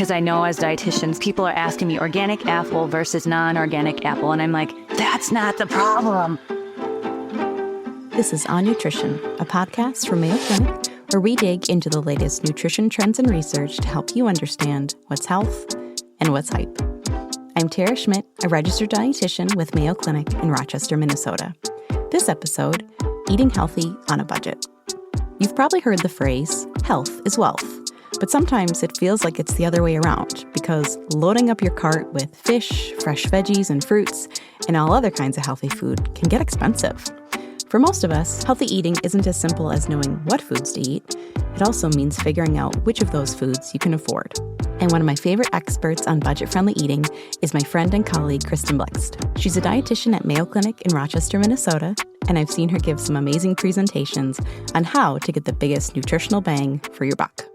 because I know as dietitians, people are asking me organic apple versus non-organic apple. And I'm like, that's not the problem. This is On Nutrition, a podcast from Mayo Clinic, where we dig into the latest nutrition trends and research to help you understand what's health and what's hype. I'm Tara Schmidt, a registered dietitian with Mayo Clinic in Rochester, Minnesota. This episode, eating healthy on a budget. You've probably heard the phrase, health is wealth. But sometimes it feels like it's the other way around because loading up your cart with fish, fresh veggies, and fruits, and all other kinds of healthy food can get expensive. For most of us, healthy eating isn't as simple as knowing what foods to eat. It also means figuring out which of those foods you can afford. And one of my favorite experts on budget-friendly eating is my friend and colleague, Kristen Blixt. She's a dietitian at Mayo Clinic in Rochester, Minnesota, and I've seen her give some amazing presentations on how to get the biggest nutritional bang for your buck.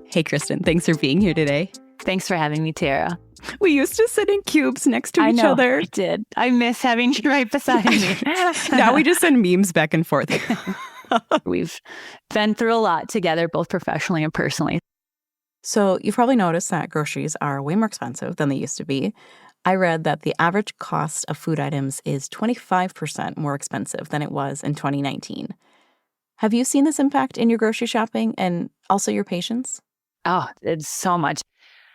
Hey, Kristen, thanks for being here today. Thanks for having me, Tara. We used to sit in cubes next to each other. I did. I miss having you right beside me. Now we just send memes back and forth. We've been through a lot together, both professionally and personally. So you've probably noticed that groceries are way more expensive than they used to be. I read that the average cost of food items is 25% more expensive than it was in 2019. Have you seen this impact in your grocery shopping and also your patients? Oh, it's so much.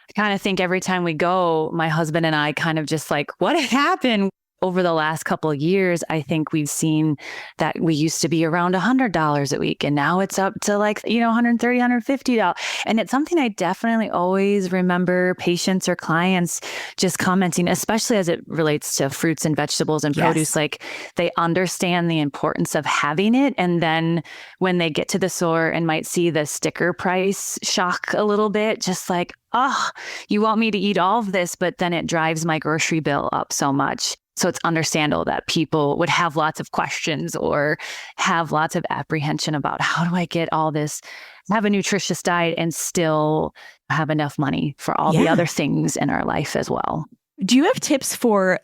I kind of think every time we go, my husband and I kind of just like, what happened? Over the last couple of years, I think we've seen that we used to be around $100 a week, and now it's up to like, $130, $150. And it's something I definitely always remember patients or clients just commenting, especially as it relates to fruits and vegetables and produce. Like they understand the importance of having it. And then when they get to the store and might see the sticker price shock a little bit, just like, oh, you want me to eat all of this, but then it drives my grocery bill up so much. So it's understandable that people would have lots of questions or have lots of apprehension about how do I get all this, have a nutritious diet and still have enough money for all the other things in our life as well. Do you have tips for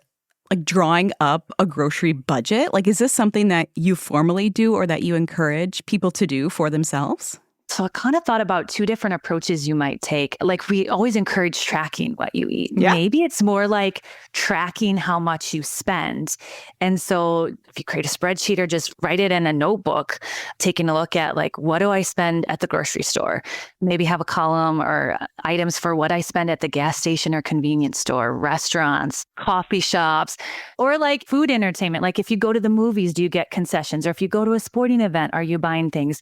like drawing up a grocery budget? Like, is this something that you formally do or that you encourage people to do for themselves? So I kind of thought about two different approaches you might take. Like we always encourage tracking what you eat. Yeah. Maybe it's more like tracking how much you spend. And so if you create a spreadsheet or just write it in a notebook, taking a look at like, what do I spend at the grocery store? Maybe have a column or items for what I spend at the gas station or convenience store, restaurants, coffee shops, or like food entertainment. Like if you go to the movies, do you get concessions? Or if you go to a sporting event, are you buying things?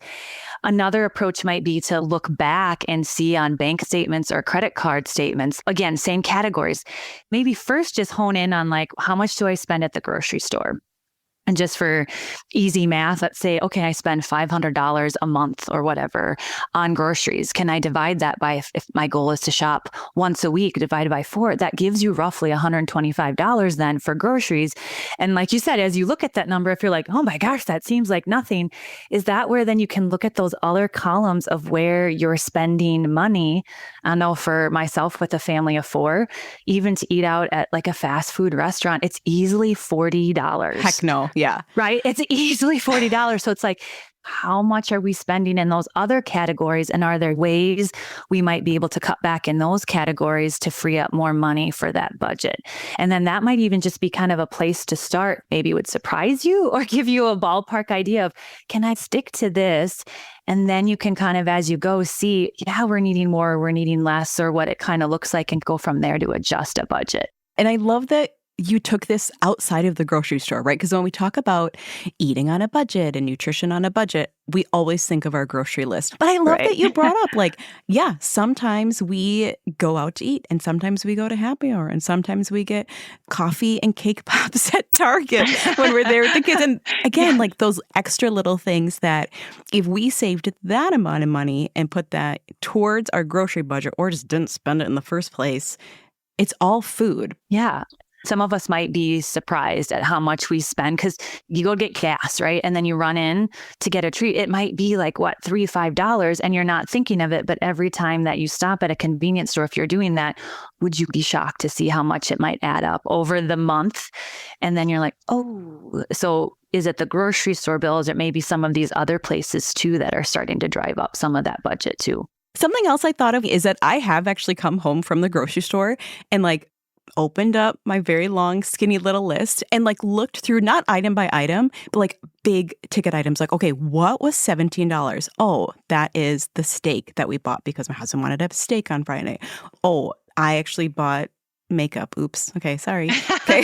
Another approach might be to look back and see on bank statements or credit card statements. Again, same categories. Maybe first just hone in on like, how much do I spend at the grocery store? And just for easy math, let's say, okay, I spend $500 a month or whatever on groceries. Can I divide that by, if my goal is to shop once a week, divided by 4, that gives you roughly $125 then for groceries. And like you said, as you look at that number, if you're like, oh my gosh, that seems like nothing, is that where then you can look at those other columns of where you're spending money? I know for myself with a family of 4, even to eat out at like a fast food restaurant, it's easily $40. Heck no. Yeah. Right. It's easily $40. So it's like, how much are we spending in those other categories? And are there ways we might be able to cut back in those categories to free up more money for that budget? And then that might even just be kind of a place to start. Maybe it would surprise you or give you a ballpark idea of, can I stick to this? And then you can kind of, as you go, see, we're needing more, we're needing less, or what it kind of looks like, and go from there to adjust a budget. And I love that you took this outside of the grocery store, right? Because when we talk about eating on a budget and nutrition on a budget, we always think of our grocery list. But I love that you brought up, like, sometimes we go out to eat and sometimes we go to happy hour and sometimes we get coffee and cake pops at Target when we're there with the kids. And again, like those extra little things that if we saved that amount of money and put that towards our grocery budget or just didn't spend it in the first place, it's all food. Yeah. Some of us might be surprised at how much we spend because you go get gas, right? And then you run in to get a treat. It might be like, $3, $5, and you're not thinking of it. But every time that you stop at a convenience store, if you're doing that, would you be shocked to see how much it might add up over the month? And then you're like, oh, so is it the grocery store bill? Is it maybe some of these other places too that are starting to drive up some of that budget too? Something else I thought of is that I have actually come home from the grocery store and opened up my very long, skinny little list and looked through not item by item, but big ticket items. Okay, what was $17? Oh, that is the steak that we bought because my husband wanted to have steak on Friday. Oh, I actually bought makeup. Oops. Okay, sorry. Okay.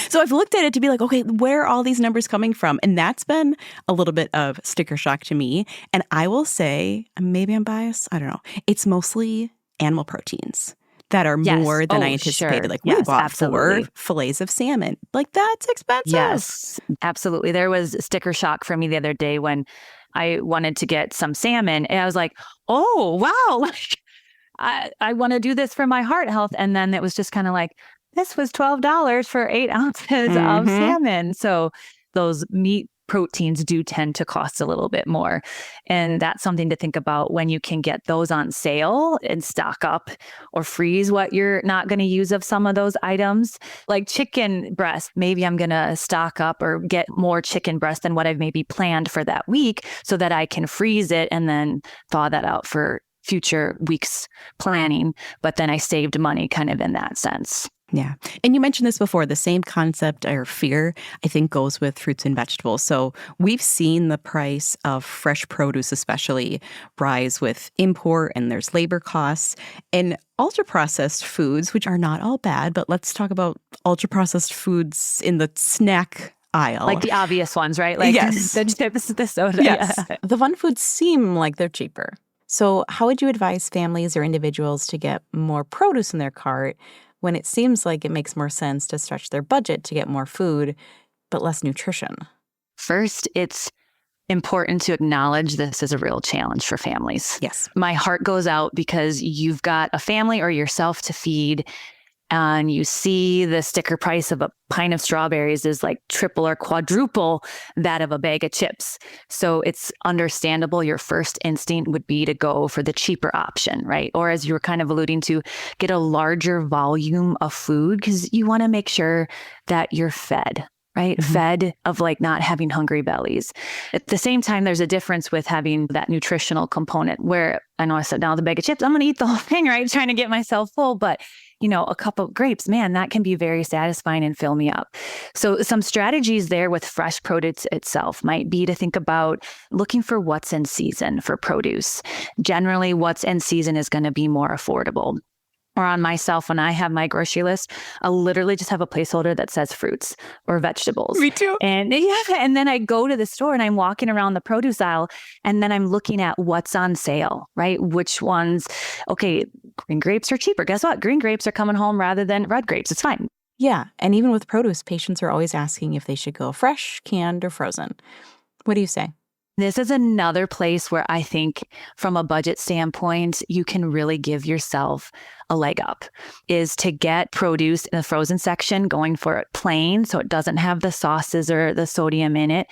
So I've looked at it to be okay, where are all these numbers coming from? And that's been a little bit of sticker shock to me. And I will say, maybe I'm biased, I don't know. It's mostly animal proteins that are more than I anticipated. Sure. We bought 4 fillets of salmon. That's expensive. Yes, absolutely. There was sticker shock for me the other day when I wanted to get some salmon. And I was like, oh, wow. I want to do this for my heart health. And then it was just kind of this was $12 for 8 ounces of salmon. So those meat proteins do tend to cost a little bit more. And that's something to think about when you can get those on sale and stock up or freeze what you're not going to use of some of those items. Like chicken breast, maybe I'm going to stock up or get more chicken breast than what I've maybe planned for that week so that I can freeze it and then thaw that out for future weeks planning. But then I saved money kind of in that sense. Yeah. And you mentioned this before, the same concept or fear, I think, goes with fruits and vegetables. So we've seen the price of fresh produce especially rise with import, and there's labor costs. And ultra-processed foods, which are not all bad, but let's talk about ultra-processed foods in the snack aisle. Like the obvious ones, right? Yes. The chips, the soda. Yes. Yeah. The fun foods seem like they're cheaper. So how would you advise families or individuals to get more produce in their cart when it seems like it makes more sense to stretch their budget to get more food, but less nutrition? First, it's important to acknowledge this is a real challenge for families. Yes. My heart goes out because you've got a family or yourself to feed, and you see the sticker price of a pint of strawberries is triple or quadruple that of a bag of chips. So it's understandable your first instinct would be to go for the cheaper option, right? Or as you were kind of alluding to, get a larger volume of food because you want to make sure that you're fed. Right? Mm-hmm. Fed of not having hungry bellies. At the same time, there's a difference with having that nutritional component where I know I said, now the bag of chips, I'm going to eat the whole thing, right? Trying to get myself full. But, a cup of grapes, man, that can be very satisfying and fill me up. So some strategies there with fresh produce itself might be to think about looking for what's in season for produce. Generally, what's in season is going to be more affordable. Or on myself, when I have my grocery list, I'll literally just have a placeholder that says fruits or vegetables. Me too. And then I go to the store and I'm walking around the produce aisle and then I'm looking at what's on sale, right? Which ones, okay, green grapes are cheaper. Guess what? Green grapes are coming home rather than red grapes. It's fine. Yeah. And even with produce, patients are always asking if they should go fresh, canned, or frozen. What do you say? This is another place where I think from a budget standpoint, you can really give yourself a leg up, is to get produce in the frozen section, going for it plain so it doesn't have the sauces or the sodium in it.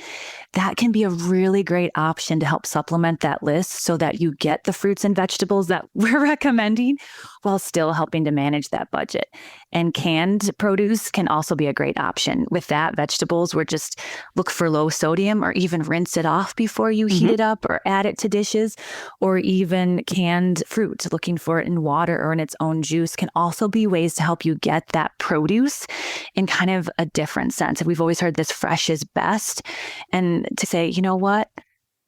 That can be a really great option to help supplement that list so that you get the fruits and vegetables that we're recommending while still helping to manage that budget. And canned produce can also be a great option. With that, vegetables, we're just look for low sodium or even rinse it off before you heat it up or add it to dishes, or even canned fruit, looking for it in water or in its own juice can also be ways to help you get that produce in kind of a different sense. We've always heard this fresh is best. And to say, you know what,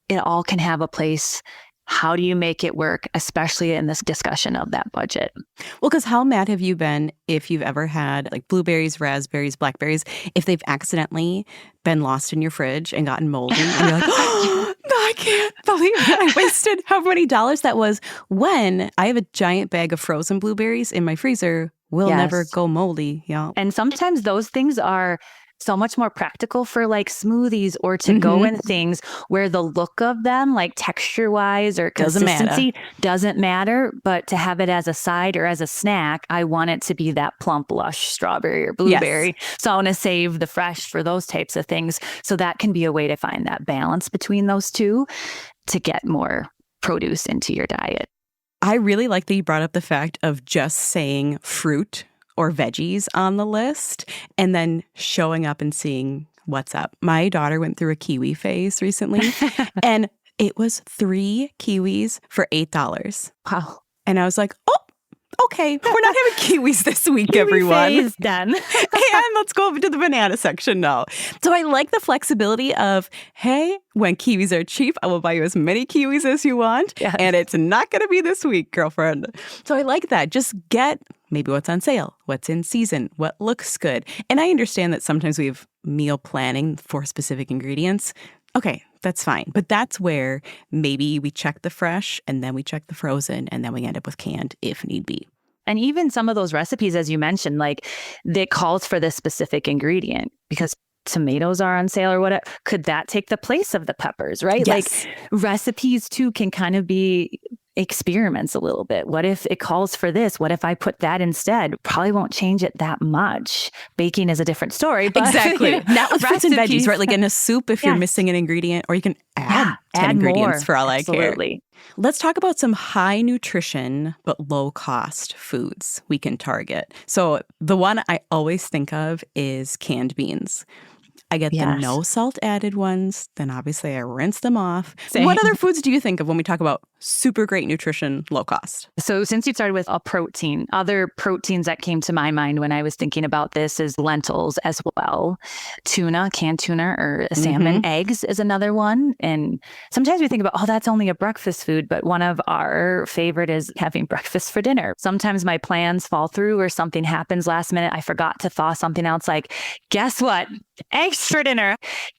it all can have a place. How do you make it work, especially in this discussion of that budget? Well, because how mad have you been if you've ever had blueberries, raspberries, blackberries, if they've accidentally been lost in your fridge and gotten moldy and you're like, oh, I can't believe it. I wasted how many dollars that was, when I have a giant bag of frozen blueberries in my freezer, will never go moldy. Yeah. And sometimes those things are so much more practical for smoothies or to go in things where the look of them, texture wise or consistency doesn't matter. But to have it as a side or as a snack, I want it to be that plump, lush strawberry or blueberry. Yes. So I want to save the fresh for those types of things. So that can be a way to find that balance between those two to get more produce into your diet. I really like that you brought up the fact of just saying fruit or veggies on the list and then showing up and seeing what's up. My daughter went through a kiwi phase recently and It was 3 kiwis for $8. Wow. And I was like, oh, okay, we're not having kiwis this week, everyone. Kiwi phase done. And let's go over to the banana section now. So I like the flexibility of, hey, when kiwis are cheap, I will buy you as many kiwis as you want. Yes. And it's not going to be this week, girlfriend. So I like that. Just get maybe what's on sale, what's in season, what looks good. And I understand that sometimes we have meal planning for specific ingredients. Okay, that's fine. But that's where maybe we check the fresh and then we check the frozen and then we end up with canned if need be. And even some of those recipes, as you mentioned, like that calls for this specific ingredient because tomatoes are on sale or whatever. Could that take the place of the peppers, right? Yes. Like recipes too can kind of be experiments a little bit. What if it calls for this? What if I put that instead? Probably won't change it that much. Baking is a different story. But, exactly. Not with fruits and veggies, right? Like in a soup, if you're Yes. missing an ingredient, or you can add 10 add ingredients more. for all Absolutely. I care. Let's talk about some high nutrition but low cost foods we can target. So the one I always think of is canned beans. I get the Yes. no salt added ones. Then obviously I rinse them off. Same. What other foods do you think of when we talk about super great nutrition, low cost? So since you started with a protein, other proteins that came to my mind when I was thinking about this is lentils as well. Tuna, canned tuna or salmon, eggs is another one. And sometimes we think about, oh, that's only a breakfast food. But one of our favorite is having breakfast for dinner. Sometimes my plans fall through or something happens last minute. I forgot to thaw something else. Like, guess what? Eggs for dinner.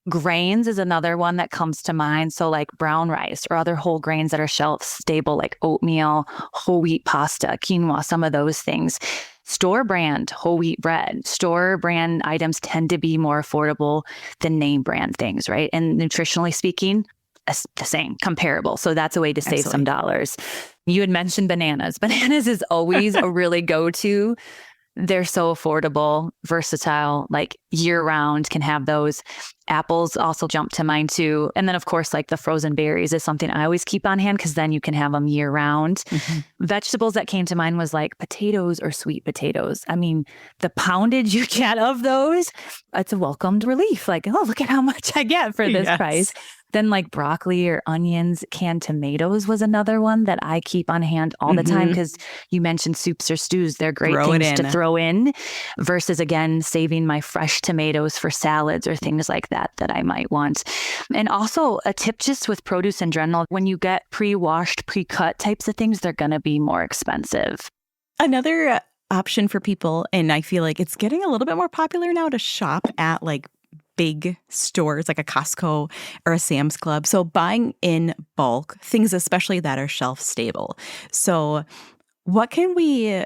Grains is another one that comes to mind. So like brown rice or other whole grains that are shelf stable, like oatmeal, whole wheat pasta, quinoa, some of those things. Store brand whole wheat bread. Store brand items tend to be more affordable than name brand things, right? And nutritionally speaking, the same, comparable. So that's a way to save some dollars. You had mentioned bananas. Bananas is always a really go-to. They're so affordable, versatile, like year round, can have those. Apples also jump to mind too. And then of course, like the frozen berries is something I always keep on hand because then you can have them year round. Vegetables that came to mind was like potatoes or sweet potatoes. I mean, the poundage you get of those, it's a welcomed relief. Like, oh, look at how much I get for this price. Then like broccoli or onions, canned tomatoes was another one that I keep on hand all the time because you mentioned soups or stews. They're great things to throw in versus, again, saving my fresh tomatoes for salads or things like that I might want. And also a tip just with produce in general, when you get pre-washed, pre-cut types of things, they're going to be more expensive. Another option for people, and I feel like it's getting a little bit more popular now to shop at like big stores like a Costco or a Sam's Club. So buying in bulk, things especially that are shelf stable. So what can we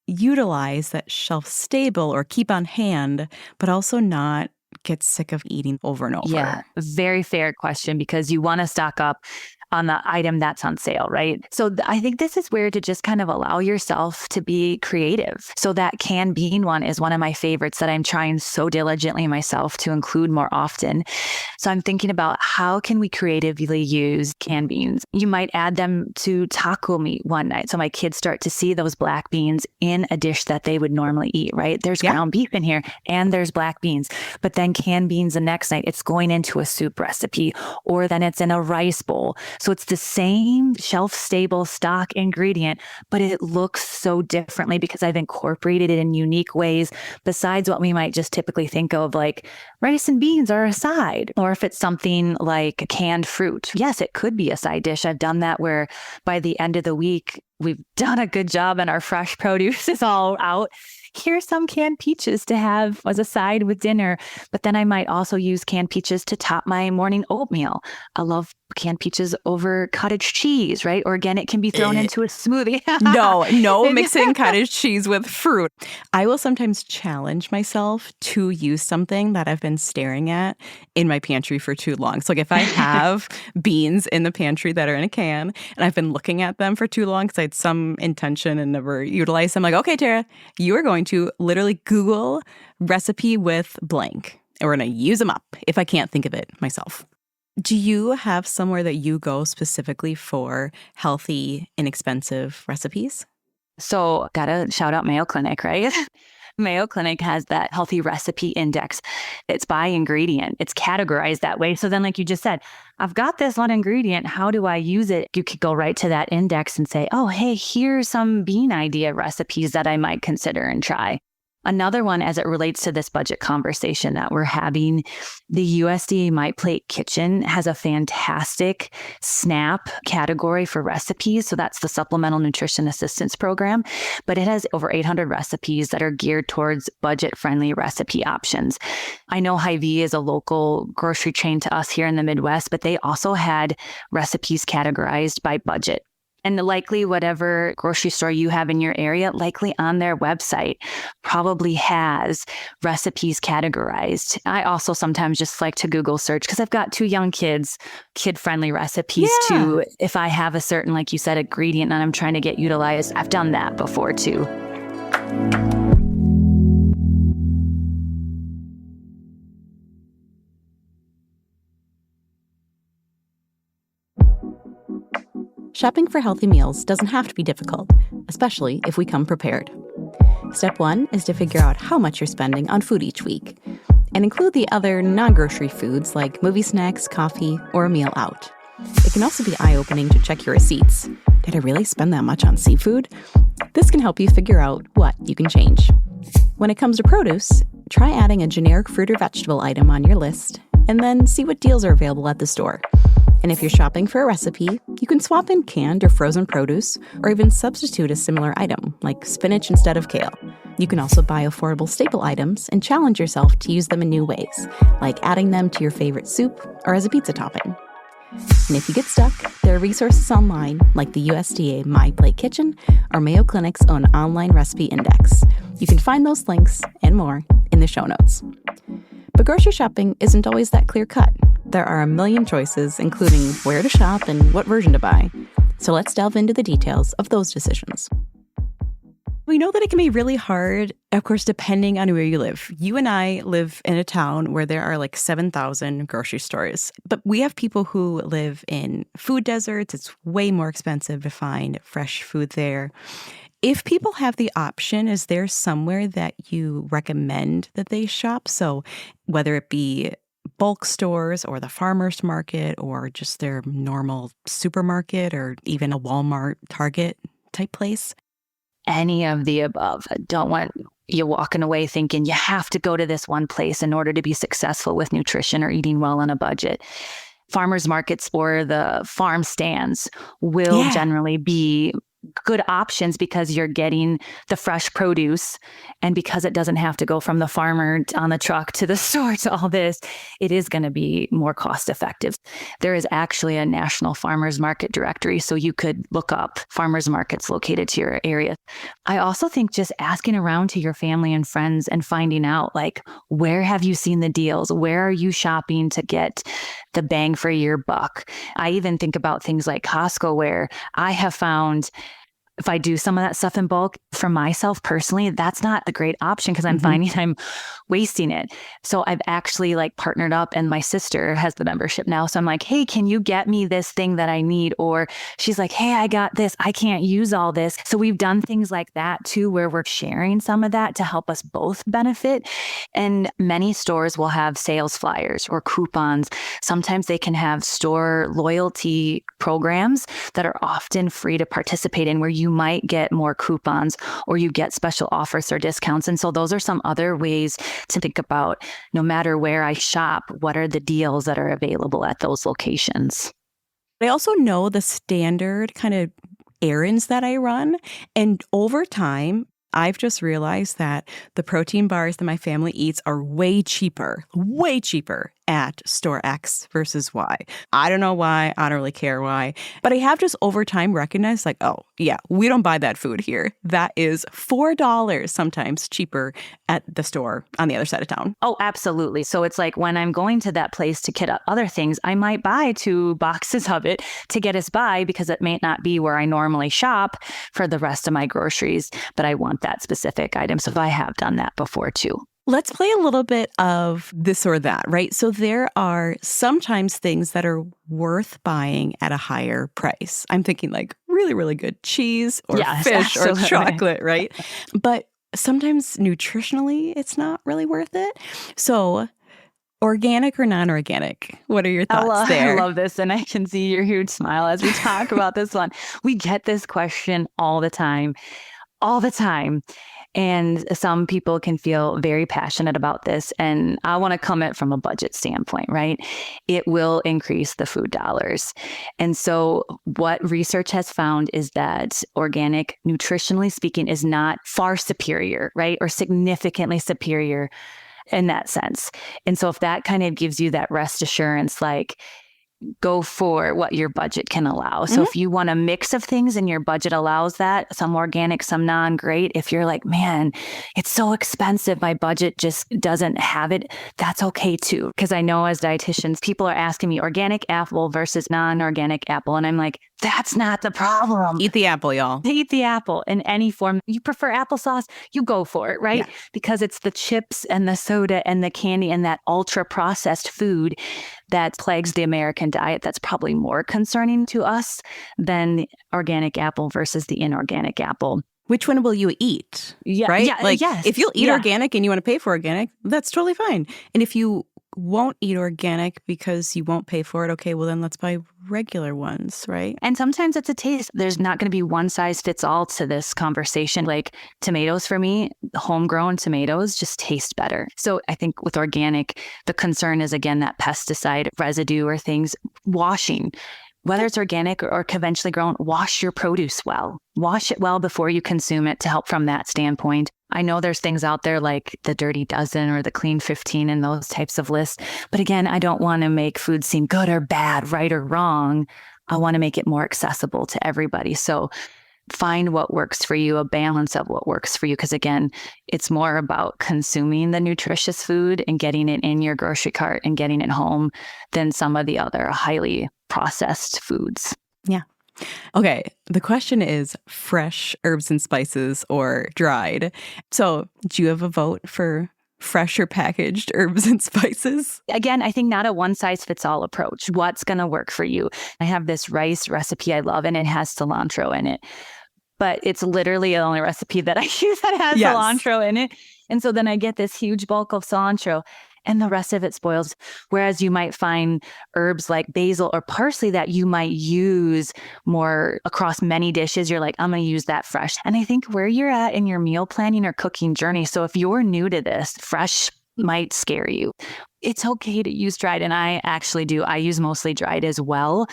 utilize that's shelf stable or keep on hand, but also not get sick of eating over and over? Yeah, very fair question because you want to stock up on the item that's on sale, right? So I think this is where to just kind of allow yourself to be creative. So that canned bean one is one of my favorites that I'm trying so diligently myself to include more often. So I'm thinking about how can we creatively use canned beans? You might add them to taco meat one night. So my kids start to see those black beans in a dish that they would normally eat, right? There's ground beef in here and there's black beans, but then canned beans the next night, it's going into a soup recipe or then it's in a rice bowl. So it's the same shelf-stable stock ingredient, but it looks so differently because I've incorporated it in unique ways besides what we might just typically think of like rice and beans are a side. Or if it's something like canned fruit, yes, it could be a side dish. I've done that where by the end of the week, we've done a good job and our fresh produce is all out. Here's some canned peaches to have as a side with dinner. But then I might also use canned peaches to top my morning oatmeal. I love canned peaches over cottage cheese, right? Or again, it can be thrown into a smoothie. No mixing cottage cheese with fruit. I will sometimes challenge myself to use something that I've been staring at in my pantry for too long. So like if I have beans in the pantry that are in a can and I've been looking at them for too long because I had some intention and never utilized them, like, okay, Tara, you are going to literally Google recipe with blank and we're going to use them up if I can't think of it myself. Do you have somewhere that you go specifically for healthy, inexpensive recipes? So gotta shout out Mayo Clinic, right? Mayo Clinic has that healthy recipe index. It's by ingredient. It's categorized that way. So then, like you just said, I've got this one ingredient. How do I use it? You could go right to that index and say, oh, hey, here's some bean idea recipes that I might consider and try. Another one, as it relates to this budget conversation that we're having, the USDA My Plate Kitchen has a fantastic SNAP category for recipes. So that's the Supplemental Nutrition Assistance Program, but it has over 800 recipes that are geared towards budget-friendly recipe options. I know Hy-Vee is a local grocery chain to us here in the Midwest, but they also had recipes categorized by budget. And likely whatever grocery store you have in your area, likely on their website, probably has recipes categorized. I also sometimes just like to Google search because I've got 2 young kids, kid-friendly recipes too. If I have a certain, like you said, ingredient and I'm trying to get utilized, I've done that before too. Shopping for healthy meals doesn't have to be difficult, especially if we come prepared. Step 1 is to figure out how much you're spending on food each week, and include the other non-grocery foods like movie snacks, coffee, or a meal out. It can also be eye-opening to check your receipts. Did I really spend that much on seafood? This can help you figure out what you can change. When it comes to produce, try adding a generic fruit or vegetable item on your list, and then see what deals are available at the store. And if you're shopping for a recipe, you can swap in canned or frozen produce, or even substitute a similar item, like spinach instead of kale. You can also buy affordable staple items and challenge yourself to use them in new ways, like adding them to your favorite soup or as a pizza topping. And if you get stuck, there are resources online like the USDA My Plate Kitchen or Mayo Clinic's own online recipe index. You can find those links and more in the show notes. But grocery shopping isn't always that clear-cut. There are a million choices, including where to shop and what version to buy. So let's delve into the details of those decisions. We know that it can be really hard, of course, depending on where you live. You and I live in a town where there are like 7,000 grocery stores. But we have people who live in food deserts. It's way more expensive to find fresh food there. If people have the option, is there somewhere that you recommend that they shop? So whether it be bulk stores or the farmer's market or just their normal supermarket or even a Walmart, Target type place? Any of the above. I don't want you walking away thinking you have to go to this one place in order to be successful with nutrition or eating well on a budget. Farmers markets or the farm stands will generally be good options because you're getting the fresh produce, and because it doesn't have to go from the farmer on the truck to the store to all this, it is going to be more cost effective. There is actually a national farmers market directory, so you could look up farmers markets located to your area. I also think just asking around to your family and friends and finding out, like, where have you seen the deals? Where are you shopping to get the bang for your buck? I even think about things like Costco, where I have found if I do some of that stuff in bulk for myself personally, that's not a great option because I'm finding I'm wasting it. So I've actually partnered up, and my sister has the membership now. So I'm like, hey, can you get me this thing that I need? Or she's like, hey, I got this. I can't use all this. So we've done things like that too, where we're sharing some of that to help us both benefit. And many stores will have sales flyers or coupons. Sometimes they can have store loyalty programs that are often free to participate in, where you might get more coupons or you get special offers or discounts. And so those are some other ways to think about, no matter where I shop, what are the deals that are available at those locations. I also know the standard kind of errands that I run. And over time, I've just realized that the protein bars that my family eats are way cheaper at store X versus Y. I don't know why. I don't really care why. But I have just over time recognized oh, yeah, we don't buy that food here. That is $4 sometimes cheaper at the store on the other side of town. Oh, absolutely. So it's like when I'm going to that place to get other things, I might buy 2 boxes of it to get us by because it may not be where I normally shop for the rest of my groceries, but I want that specific item. So I have done that before too. Let's play a little bit of this or that, right? So there are sometimes things that are worth buying at a higher price. I'm thinking really, really good cheese or fish or chocolate, right? But sometimes nutritionally, it's not really worth it. So organic or non-organic? What are your thoughts there? I love this. And I can see your huge smile as we talk about this one. We get this question all the time. And some people can feel very passionate about this. And I want to come at it from a budget standpoint, right? It will increase the food dollars. And so what research has found is that organic, nutritionally speaking, is not far superior, right? Or significantly superior in that sense. And so if that kind of gives you that rest assurance, like, go for what your budget can allow. So if you want a mix of things and your budget allows that, some organic, some non, great. If you're like, man, it's so expensive, my budget just doesn't have it, that's okay too. Because I know as dietitians, people are asking me organic apple versus non-organic apple. And I'm like, that's not the problem. Eat the apple, y'all. Eat the apple in any form. You prefer applesauce, you go for it, right? Yeah. Because it's the chips and the soda and the candy and that ultra processed food that plagues the American diet that's probably more concerning to us than the organic apple versus the inorganic apple. Which one will you eat? Yeah, right? Yeah, like, yes, if you'll eat organic and you want to pay for organic, that's totally fine. And if you won't eat organic because you won't pay for it, okay, well then let's buy regular ones, right? And sometimes it's a taste. There's not going to be one size fits all to this conversation. Like tomatoes for me, homegrown tomatoes just taste better. So I think with organic, the concern is again that pesticide residue or things. Washing, whether it's organic or conventionally grown, wash your produce well. Wash it well before you consume it to help from that standpoint. I know there's things out there like the Dirty Dozen or the Clean 15 and those types of lists. But again, I don't want to make food seem good or bad, right or wrong. I want to make it more accessible to everybody. So find what works for you, a balance of what works for you. Because again, it's more about consuming the nutritious food and getting it in your grocery cart and getting it home than some of the other highly processed foods. Yeah. Okay, the question is fresh herbs and spices or dried. So do you have a vote for fresh or packaged herbs and spices? Again, I think not a one size fits all approach. What's going to work for you? I have this rice recipe I love and it has cilantro in it. But it's literally the only recipe that I use that has cilantro in it. And so then I get this huge bulk of cilantro and the rest of it spoils. Whereas you might find herbs like basil or parsley that you might use more across many dishes. You're like, I'm going to use that fresh. And I think where you're at in your meal planning or cooking journey. So if you're new to this, fresh might scare you. It's okay to use dried. And I actually do. I use mostly dried as well.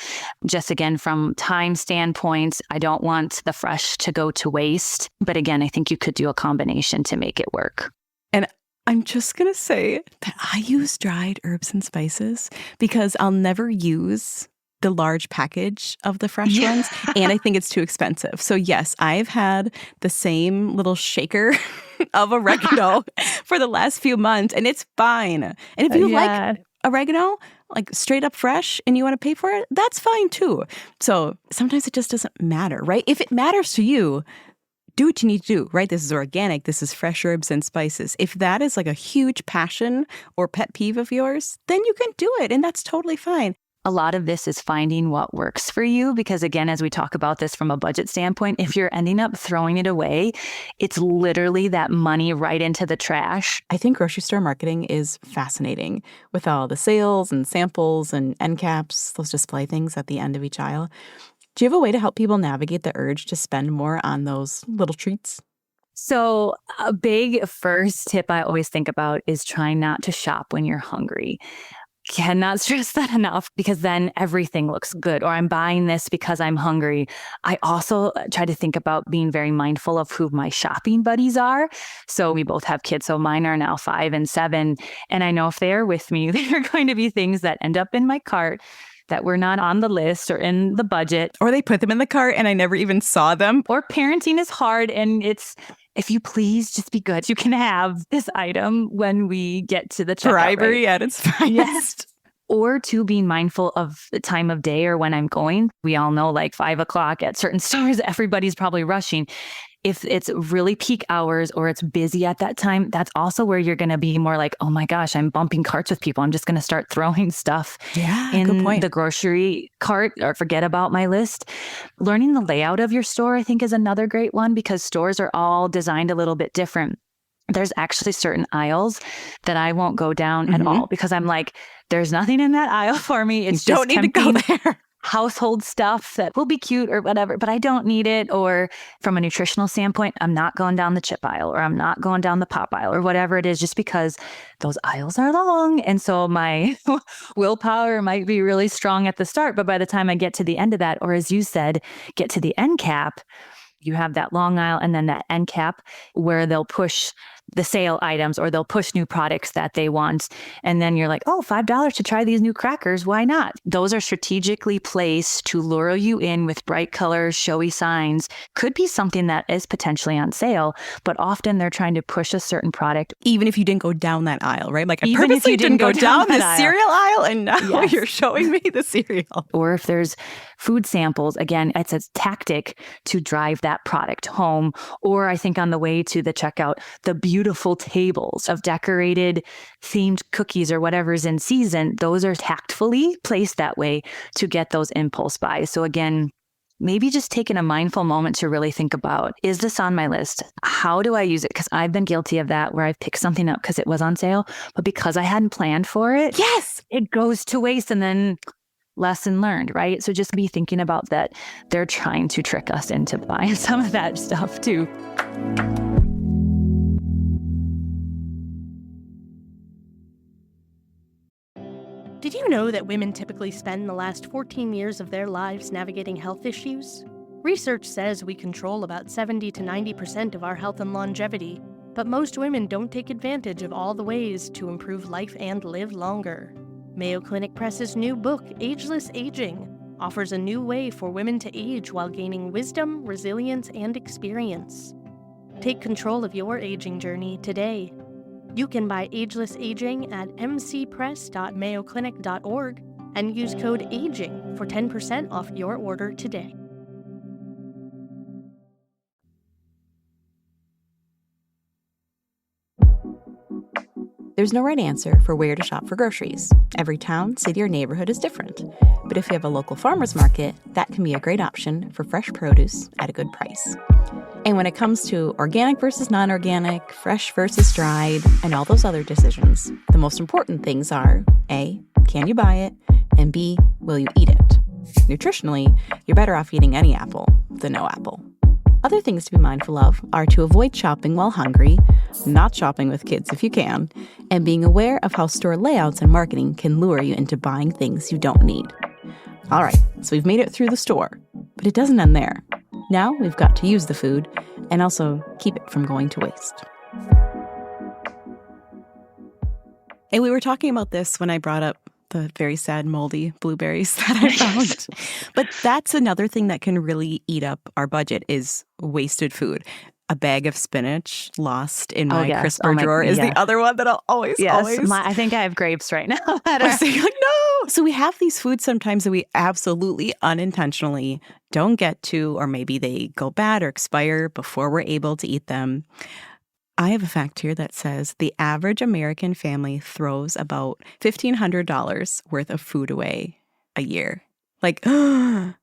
Just again, from time standpoint, I don't want the fresh to go to waste. But again, I think you could do a combination to make it work. And I'm just going to say that I use dried herbs and spices because I'll never use the large package of the fresh ones. And I think it's too expensive. So yes, I've had the same little shaker of oregano for the last few months and it's fine. And if you like oregano, like straight up fresh and you want to pay for it, that's fine too. So sometimes it just doesn't matter, right? If it matters to you, do what you need to do, right? This is organic. This is fresh herbs and spices. If that is like a huge passion or pet peeve of yours, then you can do it. And that's totally fine. A lot of this is finding what works for you. Because again, as we talk about this from a budget standpoint, if you're ending up throwing it away, it's literally that money right into the trash. I think grocery store marketing is fascinating with all the sales and samples and end caps, those display things at the end of each aisle. Do you have a way to help people navigate the urge to spend more on those little treats? So a big first tip I always think about is trying not to shop when you're hungry. Cannot stress that enough because then everything looks good. Or I'm buying this because I'm hungry. I also try to think about being very mindful of who my shopping buddies are. So we both have kids. So mine are now 5 and 7. And I know if they're with me, there are going to be things that end up in my cart that were not on the list or in the budget. Or they put them in the cart and I never even saw them. Or parenting is hard and it's, if you please just be good, you can have this item when we get to the checkout. Bribery at its finest. Yes. or two, being mindful of the time of day or when I'm going. We all know like 5 o'clock at certain stores, everybody's probably rushing. If it's really peak hours or it's busy at that time, that's also where you're going to be more like, oh my gosh, I'm bumping carts with people. I'm just going to start throwing stuff in the grocery cart or forget about my list. Learning the layout of your store, I think, is another great one, because stores are all designed a little bit different. There's actually certain aisles that I won't go down at all, because I'm like, there's nothing in that aisle for me. It's you don't just need to go there. Household stuff that will be cute or whatever, but I don't need it. Or from a nutritional standpoint, I'm not going down the chip aisle, or I'm not going down the pop aisle, or whatever it is, just because those aisles are long. And so my willpower might be really strong at the start, but by the time I get to the end of that, or as you said, get to the end cap, you have that long aisle and then that end cap where they'll push the sale items, or they'll push new products that they want. And then you're like, oh, $5 to try these new crackers. Why not? Those are strategically placed to lure you in with bright colors, showy signs. Could be something that is potentially on sale, but often they're trying to push a certain product. Even if you didn't go down that aisle, right? Like I Even purposely if you didn't go down the aisle. cereal aisle, and now you're showing me the cereal. Or if there's food samples, again, it's a tactic to drive that product home. Or I think on the way to the checkout, the beautiful tables of decorated themed cookies or whatever's in season, those are tactfully placed that way to get those impulse buys. So again, maybe just taking a mindful moment to really think about, is this on my list? How do I use it? Because I've been guilty of that, where I've picked something up because it was on sale, but because I hadn't planned for it, it goes to waste. And then lesson learned, right? So just be thinking about that. They're trying to trick us into buying some of that stuff too. Did you know that women typically spend the last 14 years of their lives navigating health issues? Research says we control about 70 to 90% of our health and longevity, but most women don't take advantage of all the ways to improve life and live longer. Mayo Clinic Press's new book, Ageless Aging, offers a new way for women to age while gaining wisdom, resilience, and experience. Take control of your aging journey today. You can buy Ageless Aging at mcpress.mayoclinic.org and use code AGING for 10% off your order today. There's no right answer for where to shop for groceries. Every town, city, or neighborhood is different. But if you have a local farmer's market, that can be a great option for fresh produce at a good price. And when it comes to organic versus non-organic, fresh versus dried, and all those other decisions, the most important things are A, can you buy it? And B, will you eat it? Nutritionally, you're better off eating any apple than no apple. Other things to be mindful of are to avoid shopping while hungry, not shopping with kids if you can, and being aware of how store layouts and marketing can lure you into buying things you don't need. All right, so we've made it through the store, but it doesn't end there. Now we've got to use the food and also keep it from going to waste. And we were talking about this when I brought up the very sad moldy blueberries that I found. But that's another thing that can really eat up our budget is wasted food. A bag of spinach lost in my crisper drawer is the other one that I'll always. I think I have grapes right now. Like, no. So we have these foods sometimes that we absolutely unintentionally don't get to, or maybe they go bad or expire before we're able to eat them. I have a fact here that says the average American family throws about $1,500 worth of food away a year. Like, so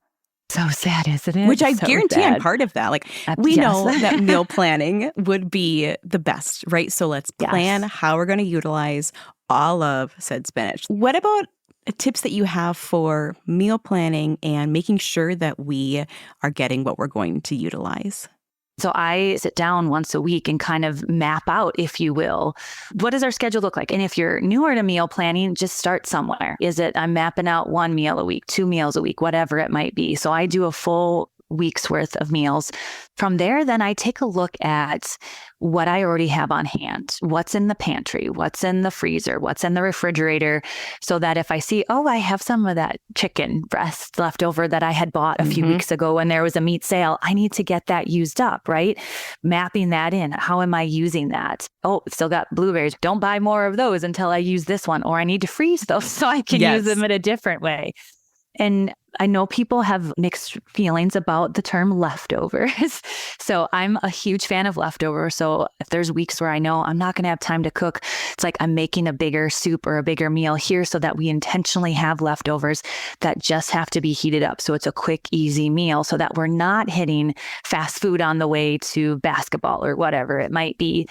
sad, isn't it? Which I so guarantee sad. I'm part of that. Like, we know that meal planning would be the best, right? So let's plan how we're going to utilize all of said spinach. What about tips that you have for meal planning and making sure that we are getting what we're going to utilize? So I sit down once a week and kind of map out, if you will, what does our schedule look like? And if you're newer to meal planning, just start somewhere. Is it I'm mapping out 1 meal a week, 2 meals a week, whatever it might be. So I do a full week's worth of meals. From there, then I take a look at what I already have on hand, what's in the pantry, what's in the freezer, what's in the refrigerator, so that if I see, oh, I have some of that chicken breast left over that I had bought a few weeks ago when there was a meat sale, I need to get that used up, right? Mapping that in. How am I using that? Oh, still got blueberries. Don't buy more of those until I use this one, or I need to freeze those so I can use them in a different way. And I know people have mixed feelings about the term leftovers. So I'm a huge fan of leftovers. So if there's weeks where I know I'm not going to have time to cook, it's like I'm making a bigger soup or a bigger meal here so that we intentionally have leftovers that just have to be heated up. So it's a quick, easy meal so that we're not hitting fast food on the way to basketball or whatever it might be.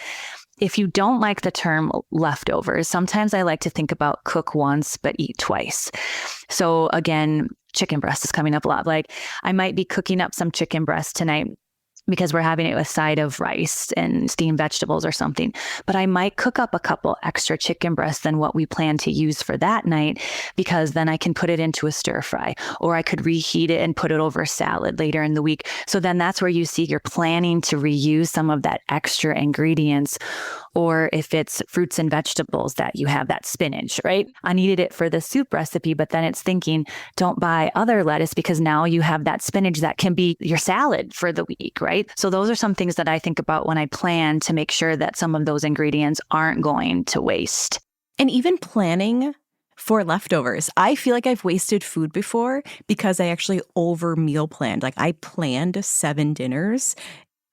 If you don't like the term leftovers, sometimes I like to think about cook once, but eat twice. So again, chicken breast is coming up a lot. Like I might be cooking up some chicken breast tonight because we're having it with a side of rice and steamed vegetables or something. But I might cook up a couple extra chicken breasts than what we plan to use for that night, because then I can put it into a stir fry, or I could reheat it and put it over a salad later in the week. So then that's where you see you're planning to reuse some of that extra ingredients. Or if it's fruits and vegetables that you have that spinach, right? I needed it for the soup recipe, but then it's thinking, don't buy other lettuce because now you have that spinach that can be your salad for the week, right? So those are some things that I think about when I plan to make sure that some of those ingredients aren't going to waste. And even planning for leftovers. I feel like I've wasted food before because I actually over meal planned. Like I planned 7 dinners.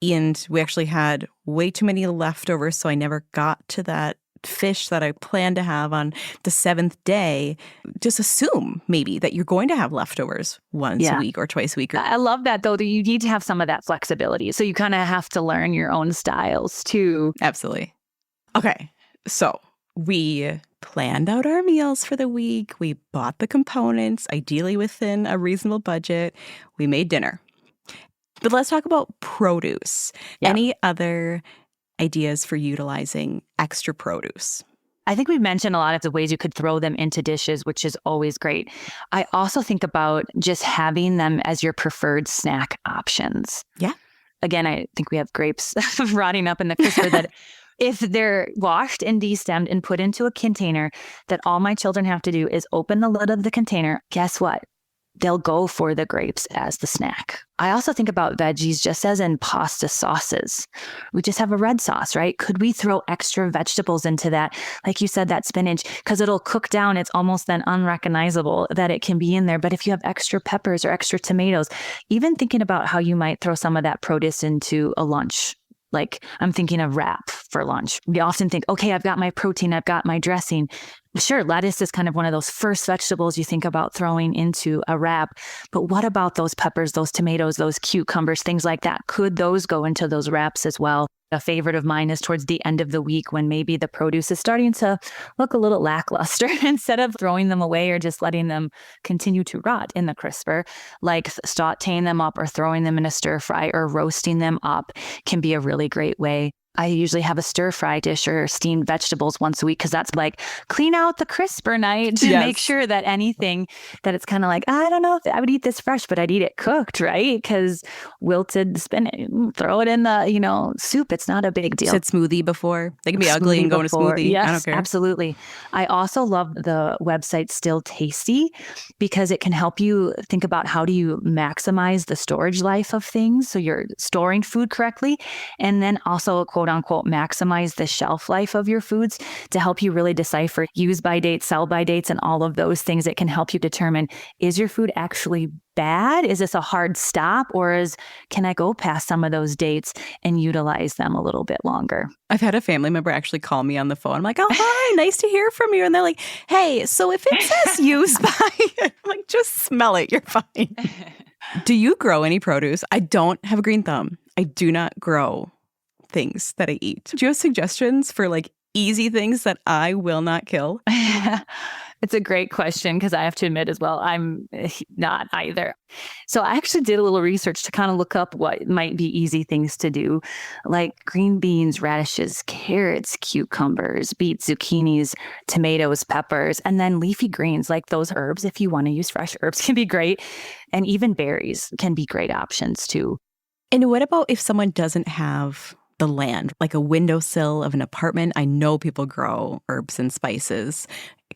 And we actually had way too many leftovers, so I never got to that fish that I planned to have on the 7th day. Just assume maybe that you're going to have leftovers once a week or twice a week. I love that, though, that you need to have some of that flexibility. So you kind of have to learn your own styles, too. Absolutely. Okay, so we planned out our meals for the week. We bought the components, ideally within a reasonable budget. We made dinner. But let's talk about produce. Yeah. Any other ideas for utilizing extra produce? I think we've mentioned a lot of the ways you could throw them into dishes, which is always great. I also think about just having them as your preferred snack options. Yeah. Again, I think we have grapes rotting up in the crisper that if they're washed and destemmed and put into a container, that all my children have to do is open the lid of the container. Guess what? They'll go for the grapes as the snack. I also think about veggies just as in pasta sauces. We just have a red sauce, right? Could we throw extra vegetables into that? Like you said, that spinach, because it'll cook down. It's almost then unrecognizable that it can be in there. But if you have extra peppers or extra tomatoes, even thinking about how you might throw some of that produce into a lunch. Like I'm thinking of wrap for lunch. We often think, okay, I've got my protein, I've got my dressing. Sure, lettuce is kind of one of those first vegetables you think about throwing into a wrap. But what about those peppers, those tomatoes, those cucumbers, things like that? Could those go into those wraps as well? A favorite of mine is towards the end of the week when maybe the produce is starting to look a little lackluster. Instead of throwing them away or just letting them continue to rot in the crisper, like sauteing them up or throwing them in a stir fry or roasting them up can be a really great way. I usually have a stir fry dish or steamed vegetables once a week because that's like clean out the crisper night to make sure that anything that it's kind of like, I don't know if I would eat this fresh, but I'd eat it cooked, right? Because wilted spinach, throw it in the, soup. It's not a big deal. Said smoothie before. They can be ugly and go in a smoothie. Yes, I don't care. Absolutely. I also love the website Still Tasty because it can help you think about how do you maximize the storage life of things so you're storing food correctly, and then also quote unquote maximize the shelf life of your foods to help you really decipher use by dates, sell by dates, and all of those things. It can help you determine, is your food actually bad? Is this a hard stop? Or can I go past some of those dates and utilize them a little bit longer? I've had a family member actually call me on the phone. I'm like, oh, hi, nice to hear from you. And they're like, hey, so if it says use by, I'm like, just smell it. You're fine. Do you grow any produce? I don't have a green thumb. I do not grow things that I eat. Do you have suggestions for like easy things that I will not kill? It's a great question because I have to admit as well, I'm not either. So I actually did a little research to kind of look up what might be easy things to do, like green beans, radishes, carrots, cucumbers, beets, zucchinis, tomatoes, peppers, and then leafy greens like those herbs. If you want to use fresh herbs, can be great. And even berries can be great options too. And what about if someone doesn't have the land, like a windowsill of an apartment? I know people grow herbs and spices.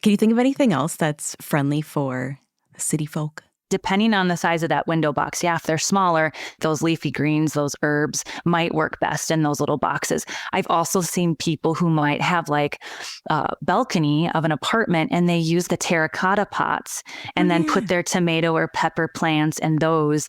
Can you think of anything else that's friendly for city folk? Depending on the size of that window box, if they're smaller, those leafy greens, those herbs might work best in those little boxes. I've also seen people who might have like a balcony of an apartment and they use the terracotta pots and then put their tomato or pepper plants in those,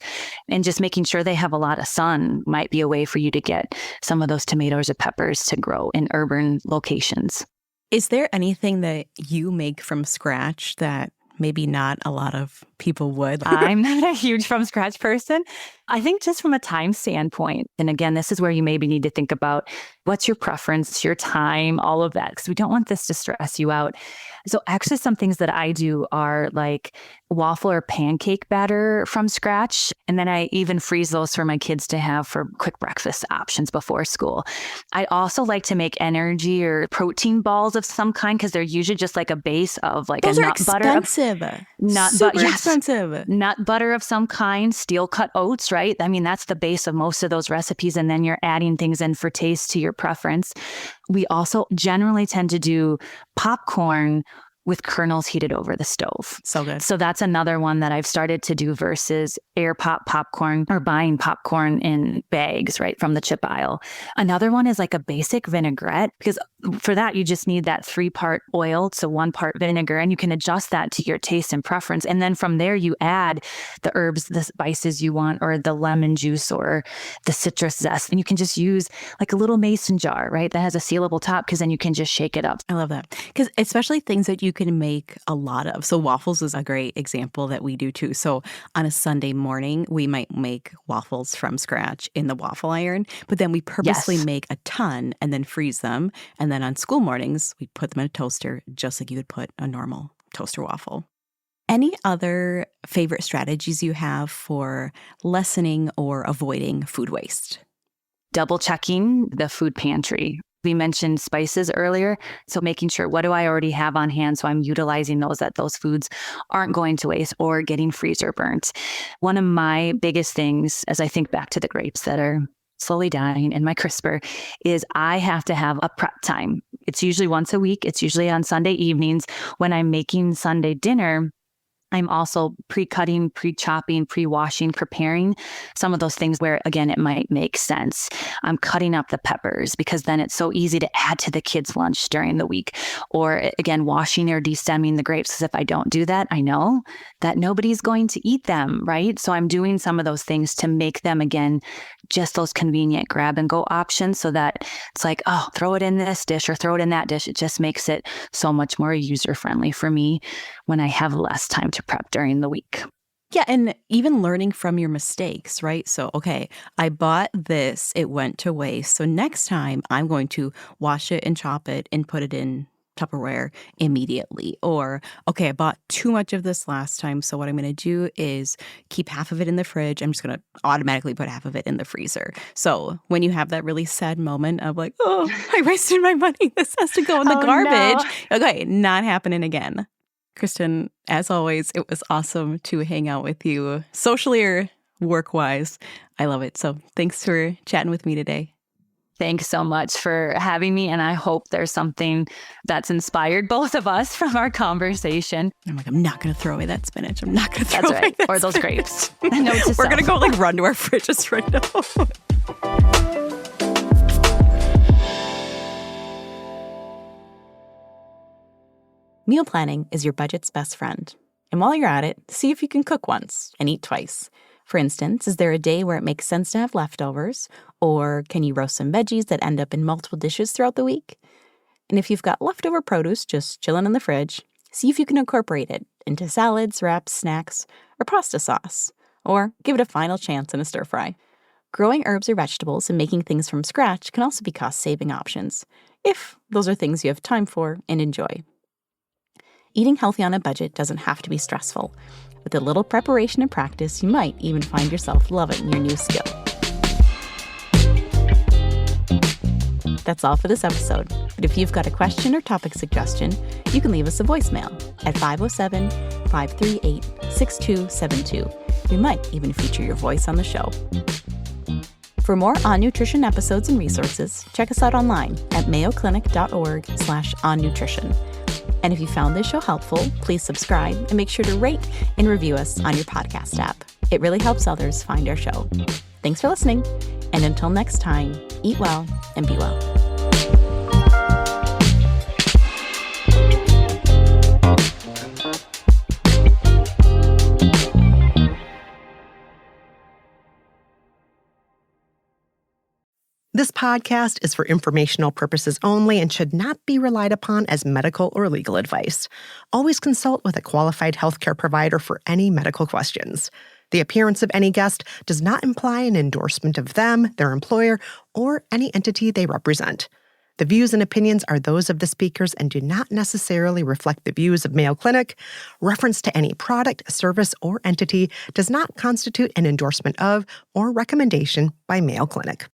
and just making sure they have a lot of sun might be a way for you to get some of those tomatoes or peppers to grow in urban locations. Is there anything that you make from scratch that maybe not a lot of people would? I'm not a huge from scratch person. I think just from a time standpoint, and again, this is where you maybe need to think about what's your preference, your time, all of that, because we don't want this to stress you out. So actually some things that I do are like waffle or pancake batter from scratch. And then I even freeze those for my kids to have for quick breakfast options before school. I also like to make energy or protein balls of some kind because they're usually just like a base of like Those a are nut expensive. butter. Super expensive. Nut butter of some kind, steel cut oats, right? I mean, that's the base of most of those recipes. And then you're adding things in for taste to your preference. We also generally tend to do popcorn with kernels heated over the stove. So good. So that's another one that I've started to do versus air pop popcorn or buying popcorn in bags, right, from the chip aisle. Another one is like a basic vinaigrette, because for that, you just need that 3-part oil, so 1 part vinegar, and you can adjust that to your taste and preference. And then from there, you add the herbs, the spices you want, or the lemon juice or the citrus zest. And you can just use like a little mason jar, right, that has a sealable top, because then you can just shake it up. I love that. Because especially things that you can make a lot of. So waffles is a great example that we do too. So on a Sunday morning, we might make waffles from scratch in the waffle iron, but then we purposely make a ton and then freeze them. And then on school mornings, we put them in a toaster just like you would put a normal toaster waffle. Any other favorite strategies you have for lessening or avoiding food waste? Double checking the food pantry. We mentioned spices earlier, so making sure what do I already have on hand so I'm utilizing those, that those foods aren't going to waste or getting freezer burnt. One of my biggest things, as I think back to the grapes that are slowly dying in my crisper, is I have to have a prep time. It's usually once a week. It's usually on Sunday evenings when I'm making Sunday dinner. I'm also pre-cutting, pre-chopping, pre-washing, preparing some of those things where, again, it might make sense. I'm cutting up the peppers because then it's so easy to add to the kids' lunch during the week. Or again, washing or destemming the grapes, because if I don't do that, I know that nobody's going to eat them, right? So I'm doing some of those things to make them, again, just those convenient grab and go options, so that it's like, oh, throw it in this dish or throw it in that dish. It just makes it so much more user-friendly for me when I have less time to prep during the week. Yeah, and even learning from your mistakes, right? So, okay, I bought this, it went to waste. So next time I'm going to wash it and chop it and put it in Tupperware immediately. Or, okay, I bought too much of this last time, so what I'm going to do is keep half of it in the fridge. I'm just going to automatically put half of it in the freezer. So when you have that really sad moment of like, oh, I wasted my money, this has to go in the garbage. No. Okay, not happening again. Kristen, as always, it was awesome to hang out with you, socially or work-wise. I love it. So thanks for chatting with me today. Thanks so much for having me. And I hope there's something that's inspired both of us from our conversation. I'm like, I'm not going to throw away that spinach. I'm not going to throw away that or those grapes. We're going to go like run to our fridges right now. Meal planning is your budget's best friend. And while you're at it, see if you can cook once and eat twice. For instance, is there a day where it makes sense to have leftovers? Or can you roast some veggies that end up in multiple dishes throughout the week? And if you've got leftover produce just chilling in the fridge, see if you can incorporate it into salads, wraps, snacks, or pasta sauce. Or give it a final chance in a stir fry. Growing herbs or vegetables and making things from scratch can also be cost-saving options, if those are things you have time for and enjoy. Eating healthy on a budget doesn't have to be stressful. With a little preparation and practice, you might even find yourself loving your new skill. That's all for this episode. But if you've got a question or topic suggestion, you can leave us a voicemail at 507-538-6272. We might even feature your voice on the show. For more On Nutrition episodes and resources, check us out online at mayoclinic.org/onnutrition. And if you found this show helpful, please subscribe and make sure to rate and review us on your podcast app. It really helps others find our show. Thanks for listening. And until next time, eat well and be well. This podcast is for informational purposes only and should not be relied upon as medical or legal advice. Always consult with a qualified healthcare provider for any medical questions. The appearance of any guest does not imply an endorsement of them, their employer, or any entity they represent. The views and opinions are those of the speakers and do not necessarily reflect the views of Mayo Clinic. Reference to any product, service, or entity does not constitute an endorsement of or recommendation by Mayo Clinic.